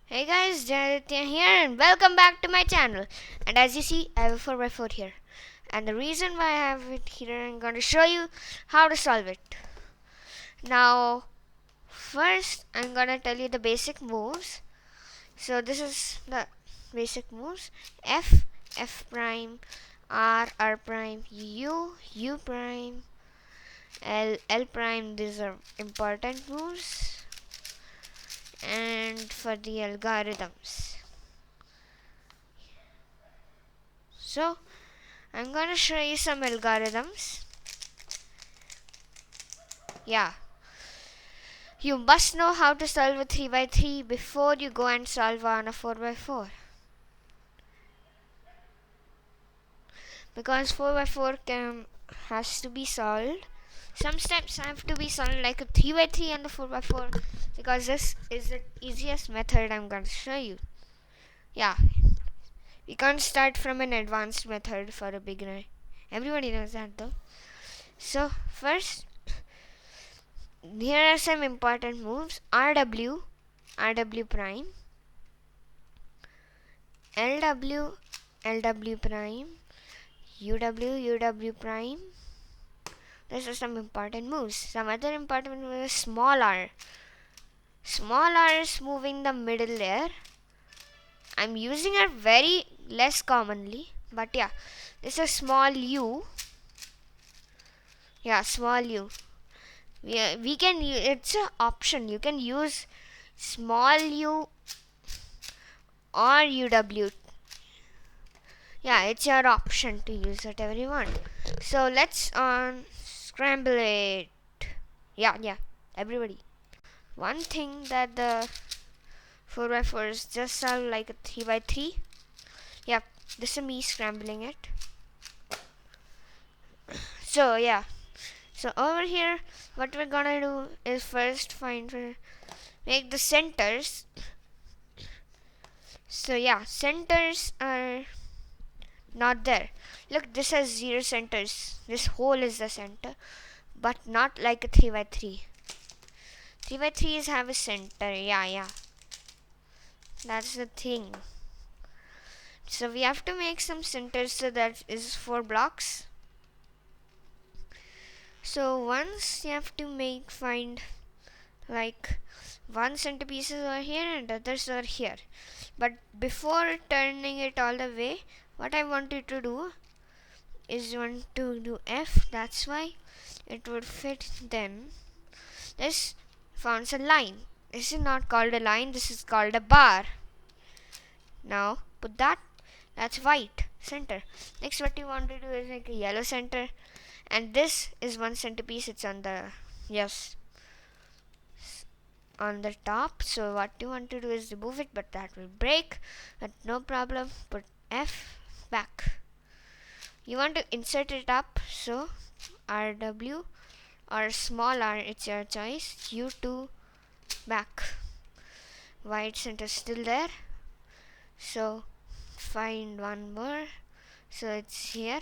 Hey guys, Janaditya here and welcome back to my channel. And as you see, I have a 4x4 here. And the reason why I have it here, I'm going to show you how to solve it. Now, first I'm going to tell you the basic moves. So this is the basic moves. F, F prime, R, R prime, U, U prime, L, L prime. These are important moves. And for the algorithms. So I'm going to show you some algorithms. Yeah, you must know how to solve a 3x3 before you go and solve on a 4x4. Because 4x4 has to be solved. Some steps have to be solved like a 3x3 and the 4x4 because this is the easiest method I'm going to show you. Yeah, we can't start from an advanced method for a beginner. Everybody knows that though. So first, here are some important moves. RW, RW prime, LW, LW prime, UW, UW prime. These are some important moves. Some other important moves, small r. Small r is moving the middle there. I'm using it very less commonly, but yeah, this is small u. Yeah, small u. We can use, it's an option. You can use small u or UW. Yeah, it's your option to use whatever you want. So let's scramble it. Yeah, everybody. One thing that the 4x4s just sound like a 3x3. Yep, this is me scrambling it. So yeah, so over here, what we're gonna do is first make the centers. So yeah, centers are not there. Look, this has 0 centers. This hole is the center, but not like a 3x3. 3x3s have a center. Yeah. That's the thing. So we have to make some centers, so that is 4 blocks. So once you have to find like one centerpiece over here and others are here. But before turning it all the way, what I want you to do is you want to do F. That's why it would fit. Then this forms a line. This is not called a line, this is called a bar. Now put that's white center. Next, what you want to do is like a yellow center, and this is one centerpiece. It's on the on the top. So what you want to do is remove it, but that will break. But no problem. Put F back. You want to insert it up, so RW or small r, it's your choice. U2 back. White center still there. So find one more. So it's here.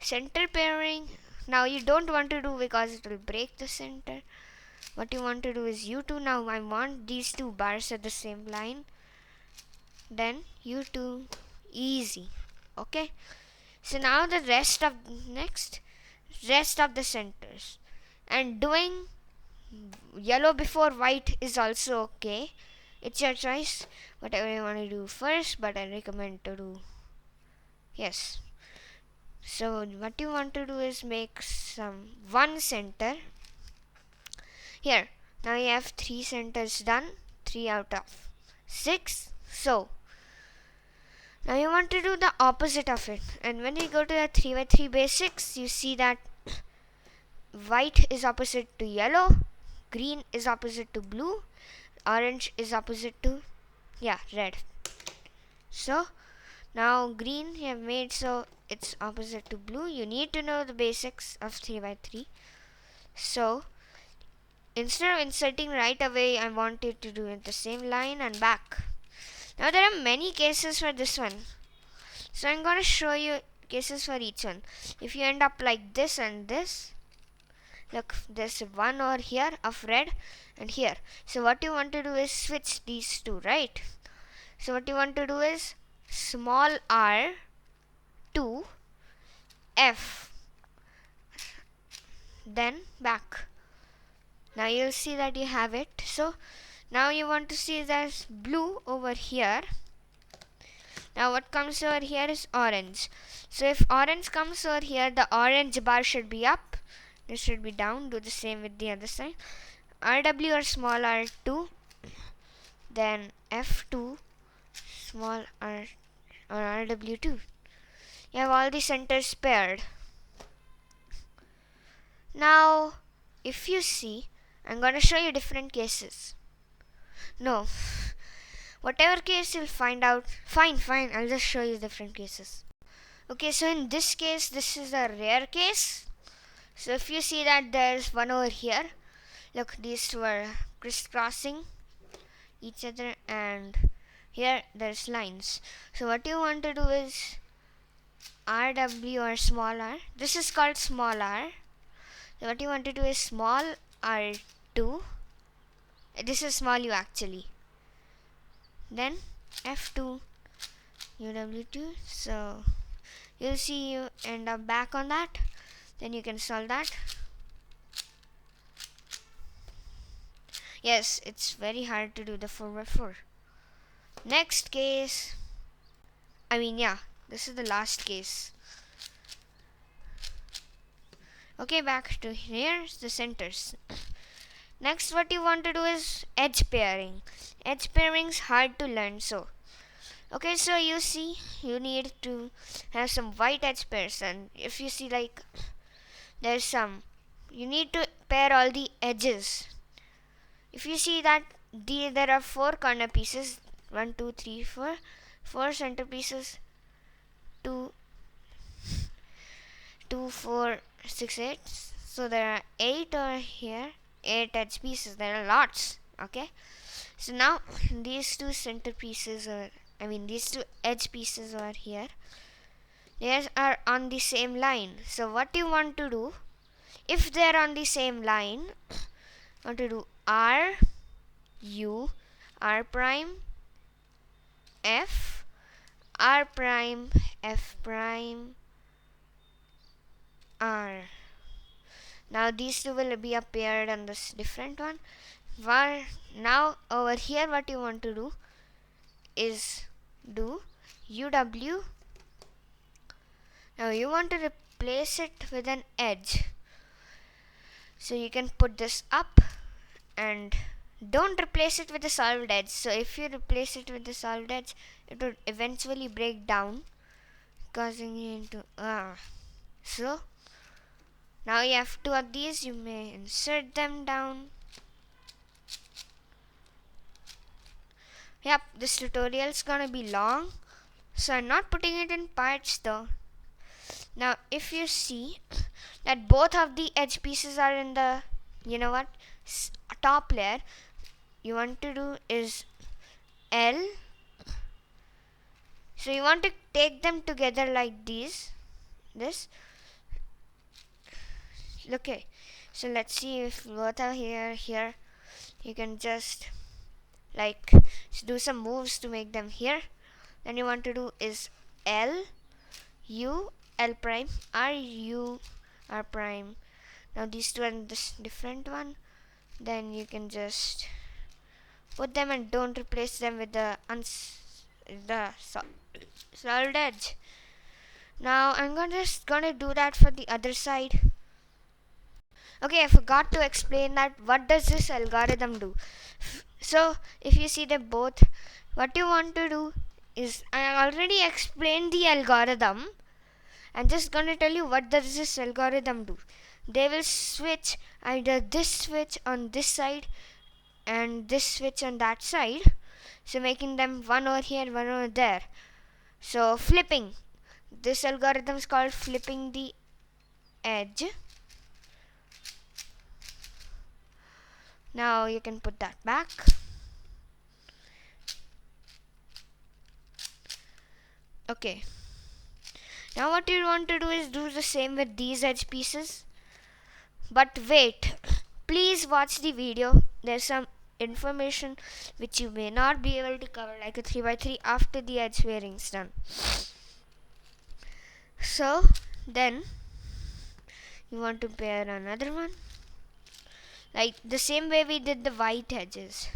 Center pairing. Now you don't want to do because it will break the center. What you want to do is U2. Now I want these two bars at the same line. Then U2, easy. Okay. So now the rest of the centers, and doing yellow before white is also okay. It's your choice. Whatever you want to do first, but I recommend to do yes. So what you want to do is make some one center here. Now you have 3 centers done, 3 out of 6. So now you want to do the opposite of it. And when you go to the 3x3 basics, you see that white is opposite to yellow, green is opposite to blue, orange is opposite to red. So now green you have made, so it's opposite to blue. You need to know the basics of 3x3. So instead of inserting right away, I want you to do it the same line and back. Now there are many cases for this one, so I'm going to show you cases for each one. If you end up like this and this, look, there's one over here of red and here. So what you want to do is switch these two, right? So what you want to do is small r to F, then back. Now you'll see that you have it. So now you want to see there's blue over here. Now what comes over here is orange. So if orange comes over here, the orange bar should be up. This should be down. Do the same with the other side. RW or small r2, then F2, small r or RW2. You have all the centers paired. Now if you see, I'm going to show you different cases. No, whatever case you'll find out, fine, I'll just show you different cases. Okay, so in this case, this is a rare case. So if you see that there's one over here, look, these two are crisscrossing each other, and here there's lines. So what you want to do is RW or small r. This is called small r. So what you want to do is small r2. This is small u actually. Then F2 UW2. So you'll see you end up back on that. Then you can solve that. Yes, it's very hard to do the 4x4. Next case. This is the last case. Okay, back to here's the centers. Next, what you want to do is edge pairing. Edge pairing is hard to learn, so okay, so you see, you need to have some white edge pairs, and if you see, like, there's some, you need to pair all the edges. If you see that there are 4 corner pieces, 1, 2, 3, 4, 4 center pieces, 2, 4, 6, 8. So there are 8 over here, 8 edge pieces. There are lots. Okay. So now these two center pieces, these two edge pieces over here, they are on the same line. So what you want to do, if they are on the same line, want to do R, U, R prime, F, R prime, F prime, R. Now these two will be paired on this different one. Now over here what you want to do is do UW. Now you want to replace it with an edge. So you can put this up and don't replace it with a solved edge. So if you replace it with the solved edge, it would eventually break down, causing you into So now you have 2 of these. You may insert them down. Yep, this tutorial is gonna be long, so I'm not putting it in parts though. Now if you see that both of the edge pieces are in the top layer, you want to do is L. So you want to take them together like this. Okay, so let's see if both are here. You can just do some moves to make them here. Then you want to do is L, U, L prime, R, U, R prime. Now these two are in this different one. Then you can just put them and don't replace them with the solid edge. Now I'm just gonna do that for the other side. Okay, I forgot to explain that what does this algorithm do. So if you see them both, what you want to do is, I already explained the algorithm. I'm just gonna tell you what does this algorithm do. They will switch either this switch on this side and this switch on that side, so making them one over here, one over there. So flipping. This algorithm is called flipping the edge. Now you can put that back. Okay. Now what you want to do is do the same with these edge pieces. But wait, please watch the video. There's some information which you may not be able to cover, like a 3x3, after the edge pairing is done. So then you want to pair another one, like the same way we did the white edges.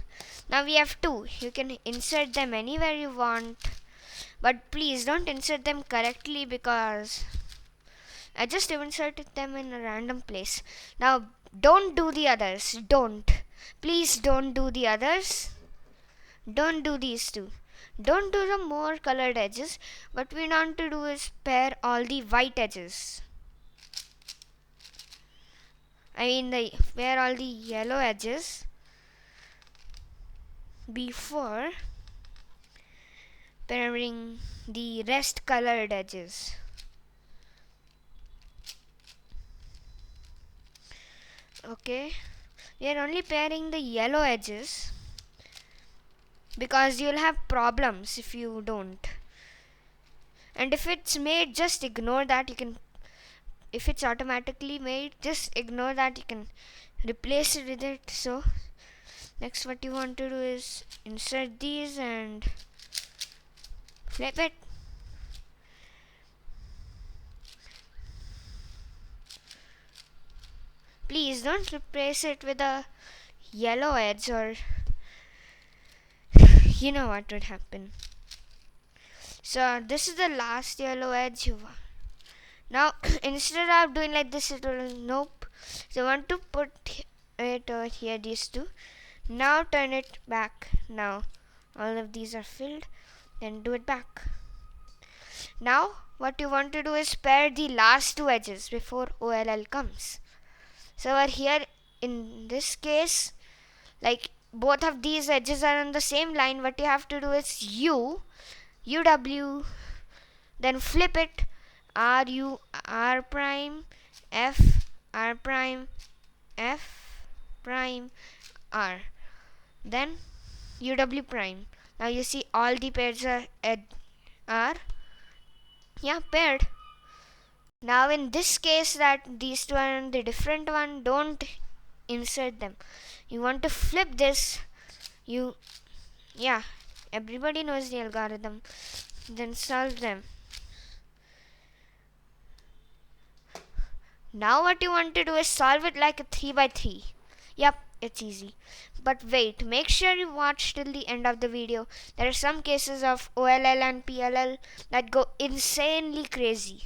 Now we have two. You can insert them anywhere you want, but please don't insert them correctly, because I just inserted them in a random place. Now don't do the others. Please don't do the others. Don't do these two. Don't do the more colored edges. What we want to do is pair all the white edges. Pair all the yellow edges before pairing the rest colored edges. Okay, we are only pairing the yellow edges because you'll have problems if you don't. And if it's made, just ignore that. If it's automatically made, just ignore that. You can replace it with it. So next, what you want to do is insert these and flip it. Please don't replace it with a yellow edge, or you know what would happen. So this is the last yellow edge. Now instead of doing like this, it will nope. So I want to put it over here, these two. Now turn it back. Now all of these are filled. Then do it back. Now what you want to do is pair the last two edges before OLL comes. So over here in this case, like both of these edges are on the same line, what you have to do is UW, then flip it, RU, R prime, F, R prime, F prime, R, then UW prime. Now you see all the pairs are paired. Now in this case that these two are on the different one, don't insert them. You want to flip this. Everybody knows the algorithm. Then solve them. Now what you want to do is solve it like a 3x3. Yep, it's easy. But wait, make sure you watch till the end of the video. There are some cases of OLL and PLL that go insanely crazy.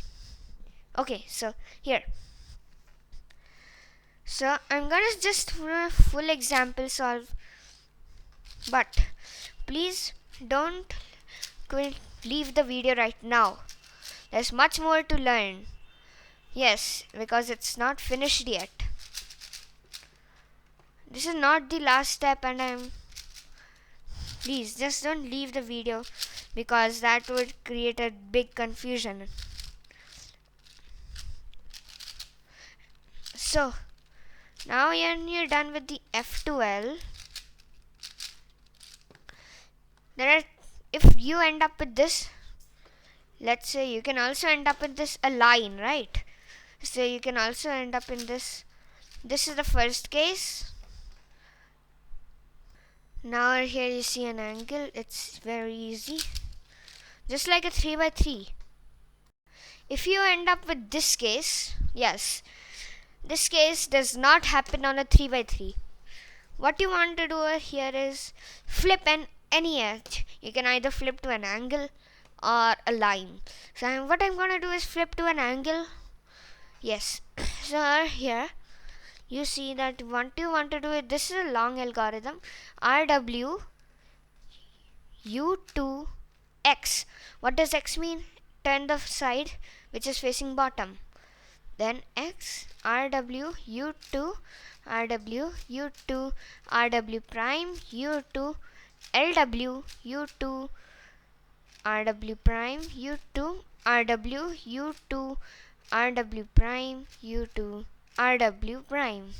Okay, so here. So I'm gonna just do a full example solve. But please don't leave the video right now. There's much more to learn. Yes, because it's not finished yet. This is not the last step, and please just don't leave the video, because that would create a big confusion. So now when you're done with the F2L, if you end up with this, let's say you can also end up with this, a line, right? So you can also end up in this. This is the first case. Now here you see an angle. It's very easy, just like a 3x3. If you end up with this case, yes, this case does not happen on a 3x3. What you want to do here is flip any edge. You can either flip to an angle or a line. So what I'm gonna do is flip to an angle. Yes. So here you see that what you want to do is, this is a long algorithm. RW U2 X. What does X mean? Turn the side which is facing bottom. Then X, RW U2, RW U2, RW prime U2, LW U2, RW prime U2, RW U2, RW prime U2, RW prime.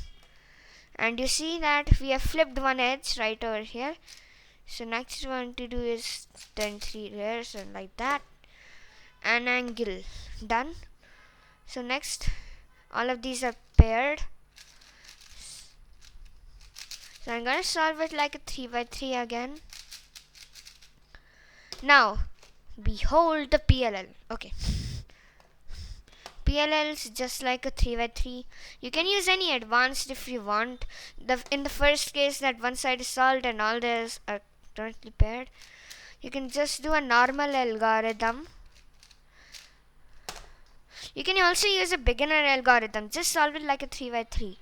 And you see that we have flipped one edge right over here. So next we want to do is turn 3 layers and like that. An angle. Done. So next all of these are paired. So I'm gonna solve it like a 3 by 3 again. Now, behold the PLL. Okay. PLL is just like a 3 by 3. You can use any advanced if you want. In the first case, that one side is solved and all theirs are currently paired. You can just do a normal algorithm. You can also use a beginner algorithm. Just solve it like a 3 by 3.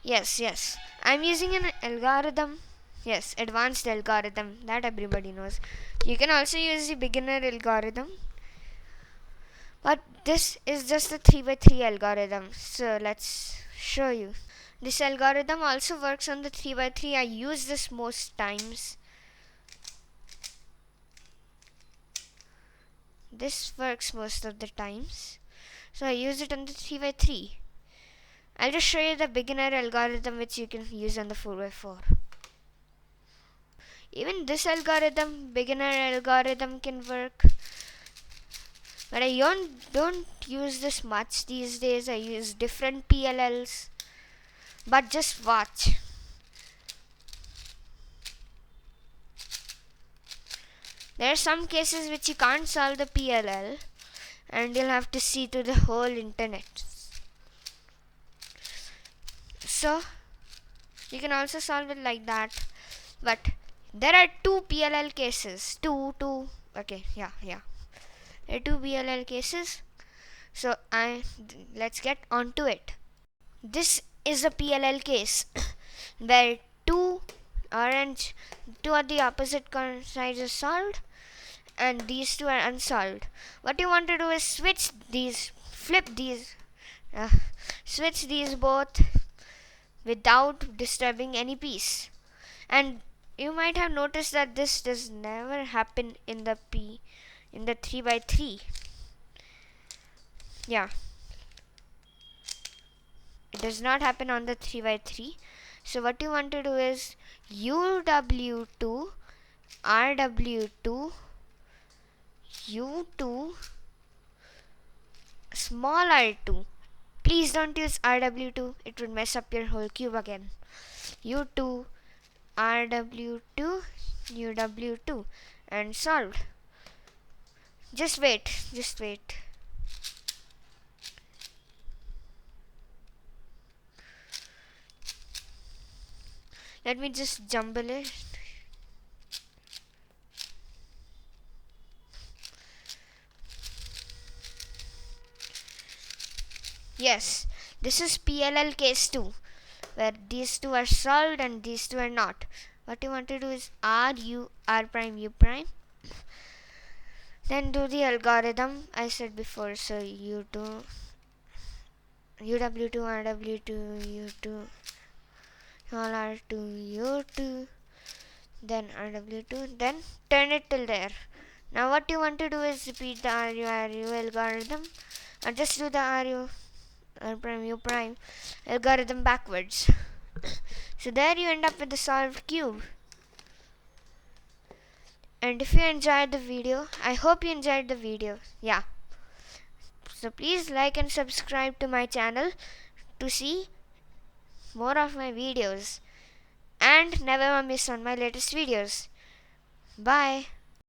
Yes. I'm using an algorithm. Yes, advanced algorithm. That everybody knows. You can also use the beginner algorithm. But this is just a 3 by 3 algorithm. So let's show you. This algorithm also works on the 3 by 3. I use this most times. This works most of the times. So I use it on the 3 by 3. I'll just show you the beginner algorithm which you can use on the 4 by 4. Even this algorithm, beginner algorithm, can work. But I don't use this much these days. I use different PLLs. But just watch. There are some cases which you can't solve the PLL and you'll have to see to the whole internet. So you can also solve it like that. But there are two PLL cases. Okay, yeah. There are two PLL cases. So let's get onto it. This is a PLL case where two of the opposite sides are solved and these two are unsolved. What you want to do is switch these both without disturbing any piece. And you might have noticed that this does never happen in the 3 by 3. Yeah, it does not happen on the 3 by 3. So what you want to do is UW2 RW2 U2 small r2. Please don't use RW2, it would mess up your whole cube again. U2 RW2 UW2 and solved. Just wait. Let me just jumble it. Yes, this is PLL case 2, where these two are solved and these two are not. What you want to do is R prime U prime. Then do the algorithm I said before. So U2 UW2 RW2 U2 small r2 U2 then RW2, then turn it till there. Now what you want to do is repeat the RU algorithm and just do the RU R prime U prime algorithm backwards. So there you end up with the solved cube. And if you enjoyed the video, I hope you enjoyed the video. Yeah. So please like and subscribe to my channel to see more of my videos and never miss on my latest videos. Bye.